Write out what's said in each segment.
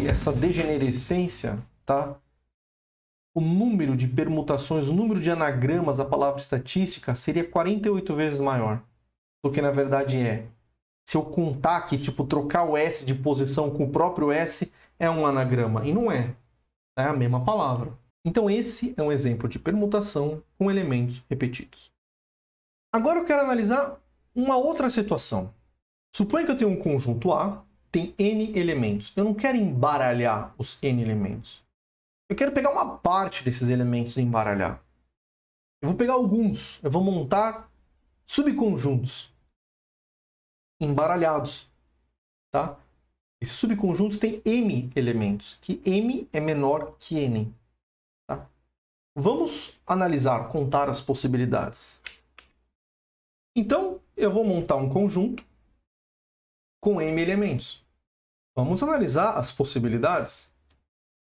essa degenerescência, tá? O número de permutações, o número de anagramas da palavra estatística seria 48 vezes maior do que na verdade é. Se eu contar aqui, tipo, trocar o S de posição com o próprio S é um anagrama. E não é. É a mesma palavra. Então esse é um exemplo de permutação com elementos repetidos. Agora eu quero analisar uma outra situação. Suponha que eu tenho um conjunto A, tem N elementos. Eu não quero embaralhar os N elementos. Eu quero pegar uma parte desses elementos e embaralhar. Eu vou pegar alguns. Eu vou montar subconjuntos embaralhados. Tá? Esses subconjuntos têm M elementos, que M é menor que N. Tá? Vamos analisar, contar as possibilidades. Então, eu vou montar um conjunto com M elementos. Vamos analisar as possibilidades.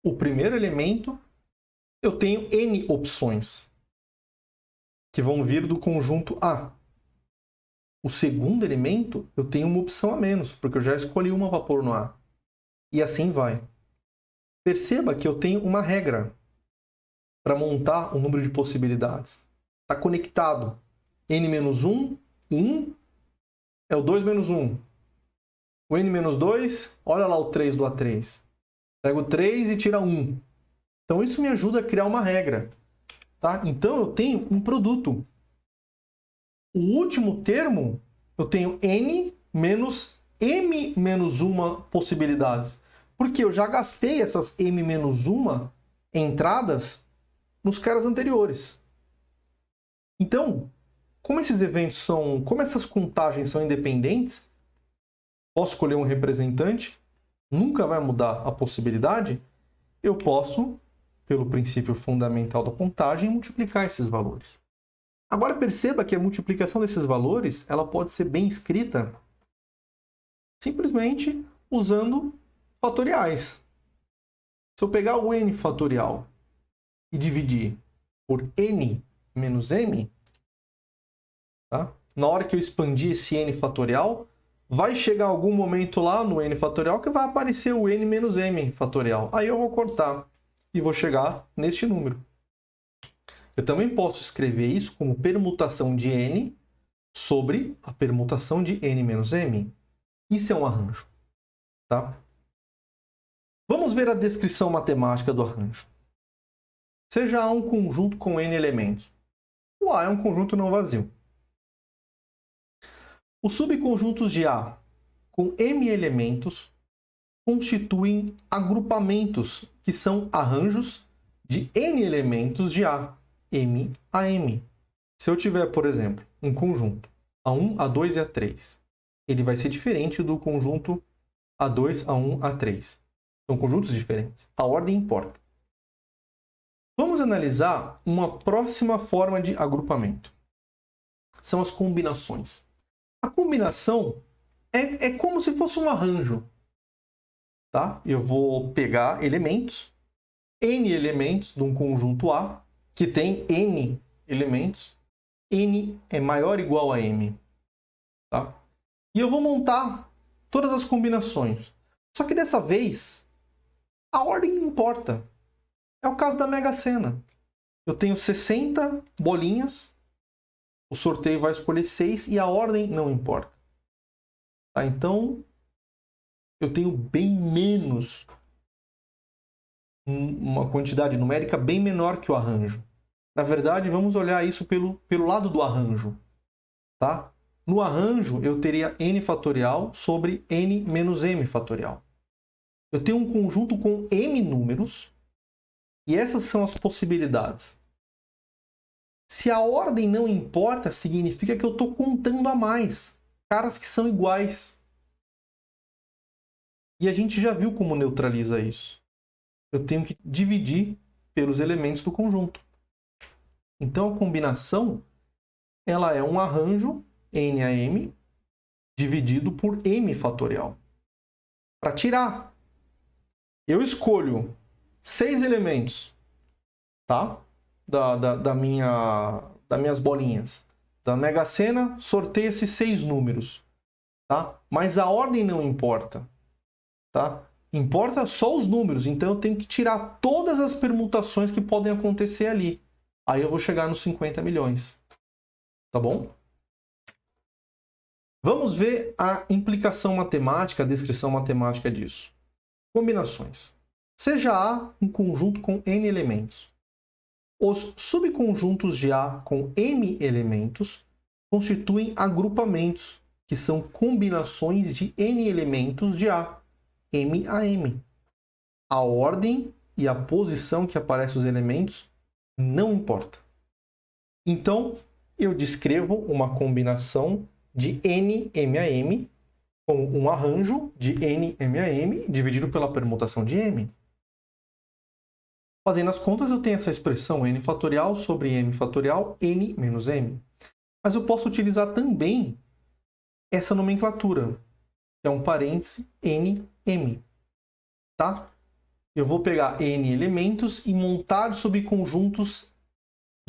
O primeiro elemento, eu tenho N opções, que vão vir do conjunto A. O segundo elemento, eu tenho uma opção a menos, porque eu já escolhi uma para pôr no A. E assim vai. Perceba que eu tenho uma regra para montar o número de possibilidades. Está conectado. N-1, 1 é o 2 menos 1. O N-2, olha lá o 3 do A3. Pego 3 e tira 1. Então isso me ajuda a criar uma regra. Tá? Então eu tenho um produto. O último termo, eu tenho N menos M menos 1 possibilidades. Porque eu já gastei essas M menos 1 entradas nos caras anteriores. Então, como esses eventos são, como essas contagens são independentes, posso escolher um representante, nunca vai mudar a possibilidade, eu posso, pelo princípio fundamental da contagem, multiplicar esses valores. Agora perceba que a multiplicação desses valores ela pode ser bem escrita simplesmente usando fatoriais. Se eu pegar o n fatorial e dividir por n menos m, tá? Na hora que eu expandir esse n fatorial, vai chegar algum momento lá no n fatorial que vai aparecer o n menos m fatorial. Aí eu vou cortar e vou chegar neste número. Eu também posso escrever isso como permutação de n sobre a permutação de n menos m. Isso é um arranjo. Tá? Vamos ver a descrição matemática do arranjo. Seja A um conjunto com n elementos. O A é um conjunto não vazio. Os subconjuntos de A com m elementos constituem agrupamentos, que são arranjos de n elementos de A, M a M. Se eu tiver, por exemplo, um conjunto A1, A2 e A3, ele vai ser diferente do conjunto A2, A1, A3. São conjuntos diferentes. A ordem importa. Vamos analisar uma próxima forma de agrupamento. São as combinações. A combinação é como se fosse um arranjo. Tá? Eu vou pegar elementos, n elementos de um conjunto A, que tem n elementos. N é maior ou igual a m. Tá? E eu vou montar todas as combinações. Só que dessa vez, a ordem não importa. É o caso da Mega Sena. Eu tenho 60 bolinhas, o sorteio vai escolher 6 e a ordem não importa. Tá? Então, eu tenho bem menos, uma quantidade numérica bem menor que o arranjo. Na verdade, vamos olhar isso pelo lado do arranjo. Tá? No arranjo, eu teria n fatorial sobre n menos m fatorial. Eu tenho um conjunto com m números e essas são as possibilidades. Se a ordem não importa, significa que eu estou contando a mais caras que são iguais. E a gente já viu como neutraliza isso. Eu tenho que dividir pelos elementos do conjunto. Então a combinação ela é um arranjo n a m dividido por m fatorial. Para tirar, eu escolho 6 elementos, tá? das minhas bolinhas. Da Mega Sena, sorteia esses 6 números. Tá? Mas a ordem não importa. Tá? Importa só os números, então eu tenho que tirar todas as permutações que podem acontecer ali. Aí eu vou chegar nos 50 milhões. Tá bom? Vamos ver a implicação matemática, a descrição matemática disso. Combinações. Seja A um conjunto com n elementos. Os subconjuntos de A com m elementos constituem agrupamentos, que são combinações de n elementos de A, m a m. A ordem e a posição que aparecem os elementos não importa. Então, eu descrevo uma combinação de n m a m com um arranjo de n m a m dividido pela permutação de m. Fazendo as contas, eu tenho essa expressão n fatorial sobre m fatorial, n menos m. Mas eu posso utilizar também essa nomenclatura, que é um parêntese n, m. Tá? Eu vou pegar n elementos e montar subconjuntos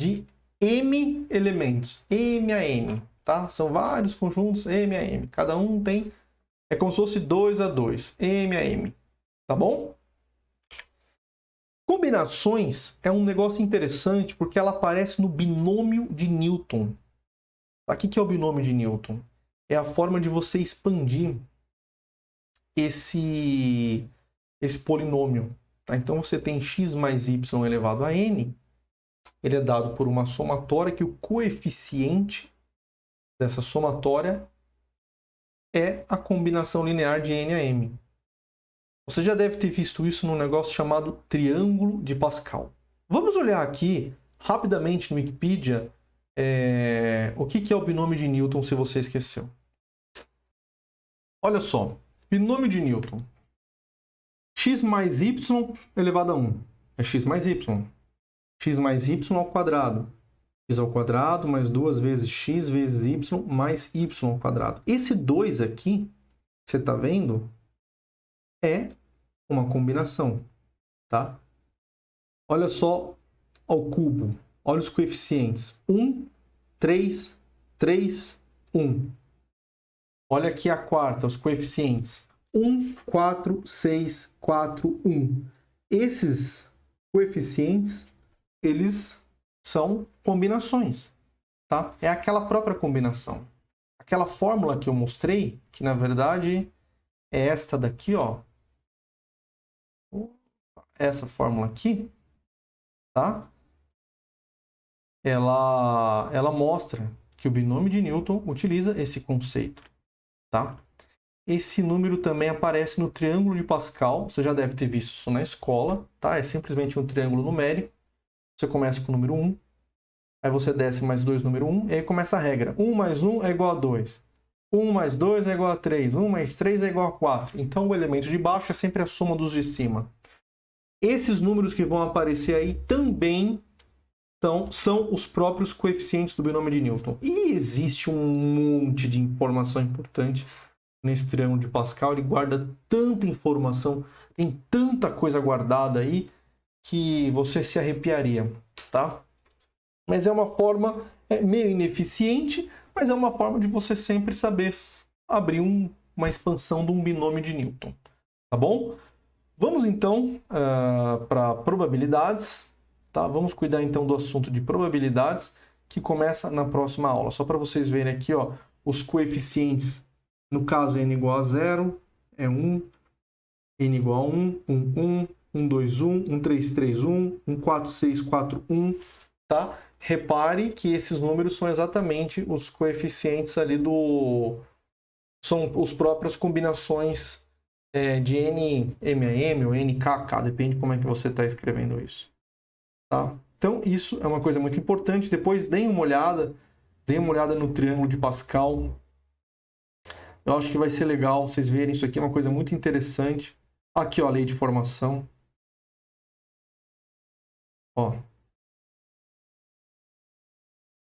de m elementos, m a m. Tá? São vários conjuntos m a m. Cada um tem, é como se fosse 2 a 2, m a m. Tá bom? Combinações é um negócio interessante porque ela aparece no binômio de Newton. O que é o binômio de Newton? É a forma de você expandir esse polinômio. Tá? Então você tem x mais y elevado a n. Ele é dado por uma somatória que o coeficiente dessa somatória é a combinação linear de n a m. Você já deve ter visto isso num negócio chamado triângulo de Pascal. Vamos olhar aqui, rapidamente, no Wikipedia, o que é o binômio de Newton, se você esqueceu. Olha só, binômio de Newton. X mais y elevado a 1 é x mais y. X mais y ao quadrado. X ao quadrado mais 2 vezes x vezes y mais y ao quadrado. Esse 2 aqui, você está vendo, é uma combinação, tá? Olha só ao cubo. Olha os coeficientes. 1, 3, 3, 1. Olha aqui a quarta, os coeficientes. 1, 4, 6, 4, 1. Esses coeficientes, eles são combinações, tá? É aquela própria combinação. Aquela fórmula que eu mostrei, que na verdade é esta daqui, ó. Essa fórmula aqui, tá? Ela mostra que o binômio de Newton utiliza esse conceito, tá? Esse número também aparece no triângulo de Pascal. Você já deve ter visto isso na escola, tá? É simplesmente um triângulo numérico. Você começa com o número 1, aí você desce mais 2, número 1, e aí começa a regra. 1 mais 1 é igual a 2. 1 mais 2 é igual a 3. 1 mais 3 é igual a 4. Então, o elemento de baixo é sempre a soma dos de cima. Esses números que vão aparecer aí também são os próprios coeficientes do binômio de Newton. E existe um monte de informação importante nesse triângulo de Pascal. Ele guarda tanta informação, tem tanta coisa guardada aí, que você se arrepiaria, tá? Mas é uma forma meio ineficiente, mas é uma forma de você sempre saber abrir uma expansão de um binômio de Newton, tá bom? Vamos então para probabilidades, tá? Vamos cuidar então do assunto de probabilidades, que começa na próxima aula. Só para vocês verem aqui, ó, os coeficientes. No caso, n igual a 0 é 1, n igual a 1, 1, 1, 1, 2, 1, 1, 3, 3, 1, 1, 4, 6, 4, 1, tá? Repare que esses números são exatamente os coeficientes ali são as próprias combinações de n m a m ou n k k, depende de como é que você está escrevendo isso, tá? Então, isso é uma coisa muito importante. Depois, deem uma olhada no triângulo de Pascal. Eu acho que vai ser legal vocês verem isso aqui, é uma coisa muito interessante. Aqui, ó, a lei de formação. Ó.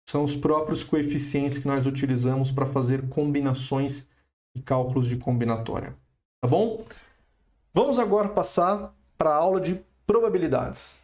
São os próprios coeficientes que nós utilizamos para fazer combinações e cálculos de combinatória. Tá bom? Vamos agora passar para a aula de probabilidades.